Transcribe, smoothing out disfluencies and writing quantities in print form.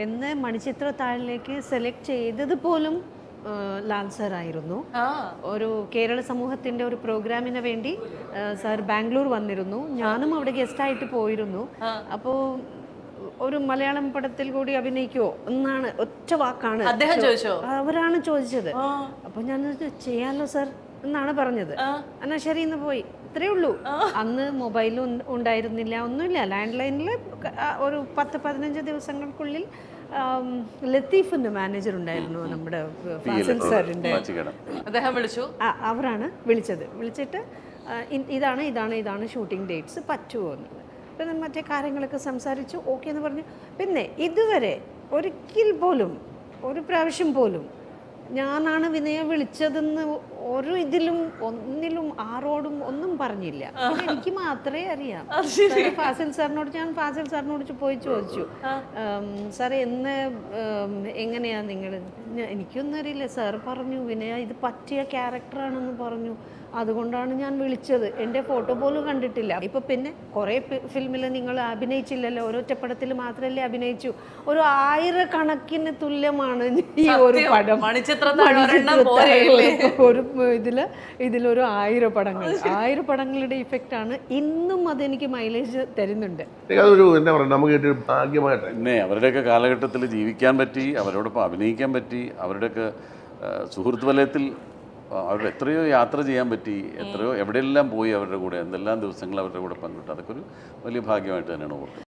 എന്നെ മണിച്ചിത്രത്താഴിലേക്ക് സെലക്ട് ചെയ്തത് പോലും ലാൽ സർ ആയിരുന്നു. ഒരു കേരള സമൂഹത്തിൻ്റെ ഒരു പ്രോഗ്രാമിന് വേണ്ടി സാർ ബാംഗ്ലൂർ വന്നിരുന്നു. ഞാനും അവിടെ ഗസ്റ്റായിട്ട് പോയിരുന്നു. അപ്പോൾ ഒരു മലയാളം പടത്തിൽ കൂടി അഭിനയിക്കുമോ എന്നാണ് ഒറ്റ വാക്കാണ് അവരാണ് ചോദിച്ചത്. അപ്പോൾ ഞാൻ ചെയ്യാമല്ലോ സർ എന്നാണ് പറഞ്ഞത്. എന്നാൽ ശരി എന്ന് പോയി, ഇത്രയേ ഉള്ളൂ. അന്ന് മൊബൈലും ഉണ്ടായിരുന്നില്ല, ഒന്നുമില്ല. ലാൻഡ് ലൈനിൽ ഒരു 10-15 ദിവസങ്ങൾക്കുള്ളിൽ ലത്തീഫിന്റെ മാനേജർ ഉണ്ടായിരുന്നു, നമ്മുടെ ഫാസിൽ സാറിന്റെ. അദ്ദേഹം വിളിച്ചു, അവരാണ് വിളിച്ചിട്ട് ഇതാണ് ഷൂട്ടിംഗ് ഡേറ്റ്സ്, പറ്റുമോ എന്നുള്ളത്. പിന്നെ മറ്റേ കാര്യങ്ങളൊക്കെ സംസാരിച്ചു, ഓക്കെ എന്ന് പറഞ്ഞു. പിന്നെ ഇതുവരെ ഒരിക്കൽ പോലും, ഒരു പ്രാവശ്യം പോലും ഞാനാണ് വിനയെ വിളിച്ചതെന്ന് ഒന്നിലും ആരോടും ഒന്നും പറഞ്ഞില്ല. എനിക്ക് മാത്രമേ അറിയാം. ഫാസിൽ സാറിനോട് പോയി ചോദിച്ചു, സാറേ എങ്ങനെയാ നിങ്ങൾ? എനിക്കൊന്നും അറിയില്ല. സാർ പറഞ്ഞു വിനയ ഇത് പറ്റിയ ക്യാരക്ടറാണെന്ന് പറഞ്ഞു, അതുകൊണ്ടാണ് ഞാൻ വിളിച്ചത്. എൻ്റെ ഫോട്ടോ പോലും കണ്ടിട്ടില്ല. ഇപ്പൊ പിന്നെ കുറേ ഫിലിമിൽ നിങ്ങൾ അഭിനയിച്ചില്ലല്ലോ, ഒരൊറ്റപ്പടത്തിൽ മാത്രമല്ലേ അഭിനയിച്ചു. ഒരു 1000 കണക്കിന് തുല്യമാണ് ഈ ഒരു പടം. ഒരു ഇതിലൊരു 1000 പടങ്ങൾ, 1000 പടങ്ങളുടെ ഇഫക്റ്റ് ആണ്. ഇന്നും അതെനിക്ക് മൈലേജ് തരുന്നുണ്ട്. പിന്നെ അവരുടെയൊക്കെ കാലഘട്ടത്തിൽ ജീവിക്കാൻ പറ്റി, അവരോടൊപ്പം അഭിനയിക്കാൻ പറ്റി, അവരുടെയൊക്കെ സുഹൃത്ത് വലയത്തിൽ അവരുടെ എത്രയോ യാത്ര ചെയ്യാൻ പറ്റി, എത്രയോ എവിടെയെല്ലാം പോയി അവരുടെ കൂടെ, എന്തെല്ലാം ദിവസങ്ങൾ അവരുടെ കൂടെ പങ്കിട്ടു. അതൊക്കെ ഒരു വലിയ ഭാഗ്യമായിട്ട് തന്നെയാണ് ഓർക്കുന്നത്.